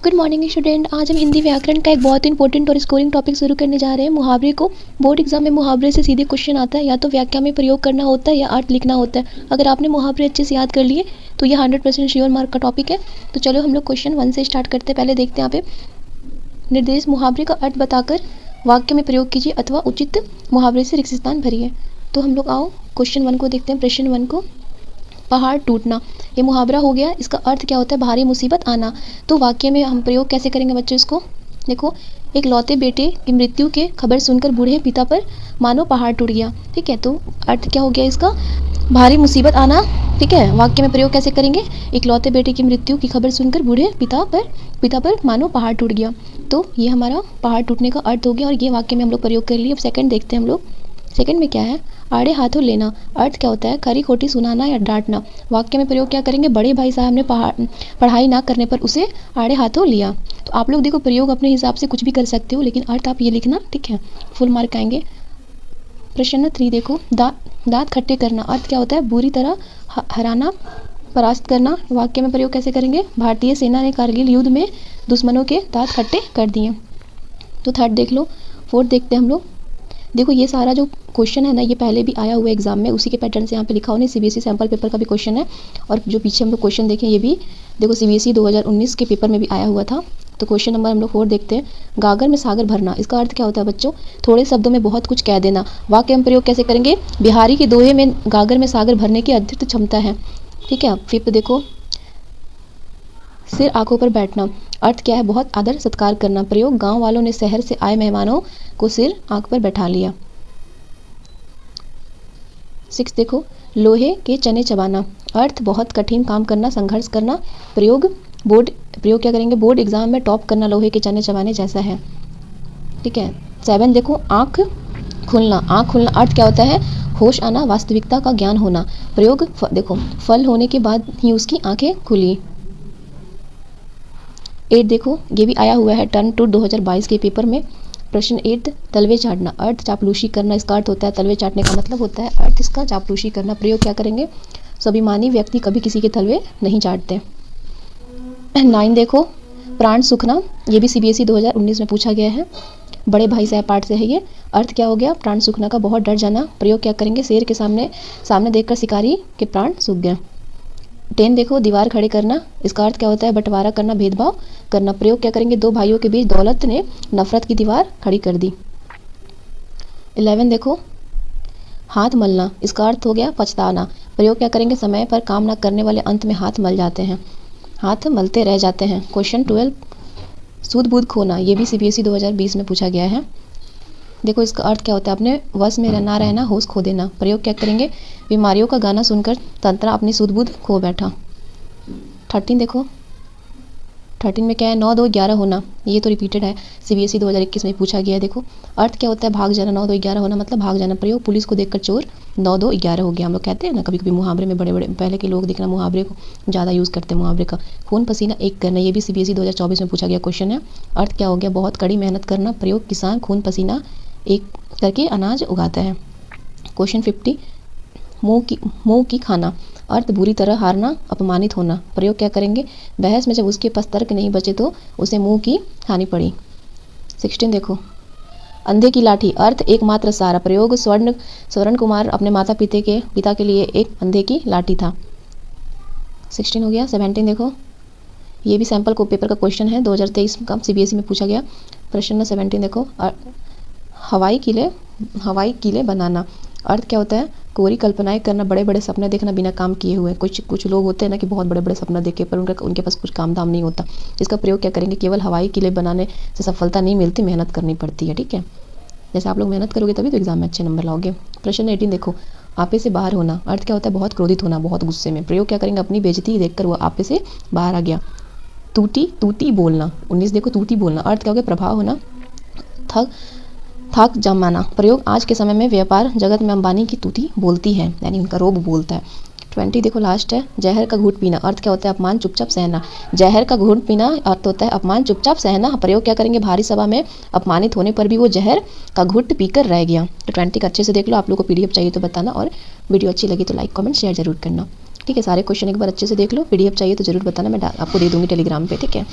Good morning student. आज हम हिंदी व्याकरण का एक बहुत इंपॉर्टेंट और स्कोरिंग टॉपिक शुरू करने जा रहे हैं। मुहावरे को बोर्ड एग्जाम में मुहावरे से सीधे क्वेश्चन आता है, या तो व्याख्या में प्रयोग करना होता है या अर्थ लिखना होता है। अगर आपने मुहावरे अच्छे से याद कर लिए तो ये 100% श्योर मार्क का टॉपिक है। तो चलो हम लोग क्वेश्चन 1 से स्टार्ट करते हैं। पहले देखते हैं यहाँ पे निर्देश मुहावरे का अर्थ बताकर वाक्य में प्रयोग कीजिए अथवा उचित मुहावरे से रिक्त स्थान भरिए। तो हम लोग आओ क्वेश्चन 1 को देखते हैं। प्रश्न 1 को, पहाड़ टूटना, ये मुहावरा हो गया। इसका अर्थ क्या होता है? भारी मुसीबत आना। तो वाक्य में हम प्रयोग कैसे करेंगे बच्चों इसको? देखो, एक लौते बेटे की मृत्यु के खबर सुनकर बूढ़े पिता पर मानो पहाड़ टूट गया। ठीक है, तो अर्थ क्या हो गया इसका? भारी मुसीबत आना। ठीक है, वाक्य में प्रयोग कैसे करेंगे? एक लौते बेटे की मृत्यु की खबर सुनकर बूढ़े पिता पर मानो पहाड़ टूट गया। तो ये हमारा पहाड़ टूटने का अर्थ हो गया और ये वाक्य में हम लोग प्रयोग कर लिए। अब सेकंड देखते हैं हम लोग। सेकंड में क्या है? आड़े हाथों लेना। अर्थ क्या होता है? खरी खोटी सुनाना या डांटना। वाक्य में प्रयोग क्या करेंगे? बड़े भाई साहब ने पढ़ाई ना करने पर उसे आड़े हाथों लिया। तो आप लोग देखो, प्रयोग अपने हिसाब से कुछ भी कर सकते हो, लेकिन अर्थ आप ये लिखना। ठीक है, फुल मार्क आएंगे। प्रश्न 3 देखो, दांत खट्टे करना। अर्थ क्या होता है? बुरी तरह हराना, परास्त करना। वाक्य में प्रयोग कैसे करेंगे? भारतीय सेना ने कारगिल युद्ध में दुश्मनों के दांत खट्टे कर दिए। तो थर्ड देख लो। फोर्थ देखते हैं हम लोग। देखो, ये सारा जो क्वेश्चन है ना, ये पहले भी आया हुआ एग्जाम में, उसी के पैटर्न से यहाँ पे लिखा होने। सीबीएसई सैम्पल पेपर का भी क्वेश्चन है, और जो पीछे हम लोग क्वेश्चन देखें ये भी देखो सीबीएसई 2019 के पेपर में भी आया हुआ था। तो क्वेश्चन नंबर हम लोग 4 देखते हैं। गागर में सागर भरना। इसका अर्थ क्या होता है बच्चों? थोड़े शब्दों में बहुत कुछ कह देना। वाक्य में प्रयोग कैसे करेंगे? बिहारी के दोहे में गागर में सागर भरने की अद्भुत क्षमता है। ठीक है, फिफ्थ देखो, सिर आंखों पर बैठना। अर्थ क्या है? बहुत आदर सत्कार करना। प्रयोग, गांव वालों ने शहर से आए मेहमानों को सिर आंख पर बैठा लिया। 6 देखो, लोहे के चने चबाना। अर्थ बहुत कठिन काम करना, संघर्ष करना। प्रयोग क्या करेंगे? बोर्ड एग्जाम में टॉप करना लोहे के चने चबाने जैसा है। ठीक है, 7 देखो, आंख खुलना। आंख खुलना अर्थ क्या होता है? होश आना, वास्तविकता का ज्ञान होना। प्रयोग देखो, फल होने के बाद ही उसकी आंखें खुली। 8 देखो, ये भी आया हुआ है टर्न टू 2022 के पेपर में। प्रश्न 8, तलवे चाटना। अर्थ चापलूसी करना इसका अर्थ होता है। तलवे चाटने का मतलब होता है अर्थ इसका चापलूसी करना। प्रयोग क्या करेंगे? स्वाभिमानी व्यक्ति कभी किसी के तलवे नहीं चाटते। 9 देखो, प्राण सूखना। ये भी सीबीएसई 2019 में पूछा गया है, बड़े भाई साहब पाठ से है ये। अर्थ क्या हो गया? प्राण सूखना का बहुत डर जाना। प्रयोग क्या करेंगे? शेर के सामने देखकर शिकारी के प्राण सूख गए। 10 देखो, दीवार खड़े करना। इसका अर्थ क्या होता है? बंटवारा करना, भेदभाव करना। प्रयोग क्या करेंगे? दो भाइयों के बीच दौलत ने नफरत की दीवार खड़ी कर दी। 11 देखो, हाथ मलना। इसका अर्थ हो गया पछताना। प्रयोग क्या करेंगे? समय पर काम न करने वाले अंत में हाथ मल जाते हैं, हाथ मलते रह जाते हैं। क्वेश्चन 12, सूध बूध खोना। ये भी सीबीएसई 2020 में पूछा गया है। देखो, इसका अर्थ क्या होता है? अपने वश में ना रहना, होश खो देना। प्रयोग क्या करेंगे? बीमारियों का गाना सुनकर तंत्रा अपनी सुध बुध खो बैठा। 13 देखो, 13 में क्या है? 9 2 11 होना। ये तो रिपीटेड है, सीबीएसई 2021 में पूछा गया है। देखो, अर्थ क्या होता है? भाग जाना। 9 2 11 होना मतलब भाग जाना। प्रयोग, पुलिस को देखकर चोर 9 2 11 हो गया। हम लोग कहते हैं ना कभी कभी मुहावरे में, बड़े बड़े पहले के लोग देखना मुहावरे को ज़्यादा यूज़ करते हैं मुहावरे का। खून पसीना एक करना। ये भी सीबीएसई 2024 में पूछा गया क्वेश्चन है। अर्थ क्या हो गया? बहुत कड़ी मेहनत करना। प्रयोग, किसान खून पसीना एक करके अनाज उगाता है। क्वेश्चन 50, मुंह की खाना। अर्थ बुरी तरह हारना, अपमानित होना। प्रयोग क्या करेंगे? बहस में जब उसके पास तर्क नहीं बचे तो उसे मुंह की खानी पड़ी। 16 देखो, अंधे की लाठी। अर्थ एकमात्र सहारा। प्रयोग, स्वर्ण कुमार अपने पिता के लिए एक अंधे की लाठी था। 16 हो गया। 17 देखो, ये भी सैम्पल को पेपर का क्वेश्चन है, 2023 का सीबीएसई में पूछा गया। प्रश्न नंबर 17 देखो, हवाई किले बनाना। अर्थ क्या होता है? कोरी कल्पनाएं करना, बड़े बड़े सपने देखना बिना काम किए हुए। कुछ लोग होते हैं ना कि बहुत बड़े बड़े सपना देखे पर उनके पास कुछ काम धाम नहीं होता। इसका प्रयोग क्या करेंगे? केवल हवाई किले बनाने से सफलता नहीं मिलती, मेहनत करनी पड़ती है। ठीक है, जैसे आप लोग मेहनत करोगे तभी तो एग्जाम में अच्छे नंबर लाओगे। प्रश्न 18 देखो, आपे से बाहर होना। अर्थ क्या होता है? बहुत क्रोधित होना, बहुत गुस्से में। प्रयोग क्या करेंगे? अपनी बेइज्जती देखकर वो आपे से बाहर आ गया। तूती बोलना। 19 देखो, तूती बोलना। अर्थ क्या हो गया? प्रभाव होना, थक जमाना। प्रयोग, आज के समय में व्यापार जगत में अंबानी की तूती बोलती है, यानी उनका रोब बोलता है। 20 देखो, लास्ट है, जहर का घूंट पीना। अर्थ क्या होता है? अपमान चुपचाप सहना। जहर का घूंट पीना अर्थ होता है अपमान चुपचाप सहना। प्रयोग क्या करेंगे? भारी सभा में अपमानित होने पर भी वो जहर का घूंट पीकर रह गया। तो 20 का अच्छे से देख लो। आप लोग को पीडीएफ चाहिए तो बताना, और वीडियो अच्छी लगी तो लाइक कमेंट शेयर जरूर करना। ठीक है, सारे क्वेश्चन एक बार अच्छे से देख लो। पीडीएफ चाहिए तो जरूर बताना, मैं आपको दे दूँगी टेलीग्राम पे। ठीक है।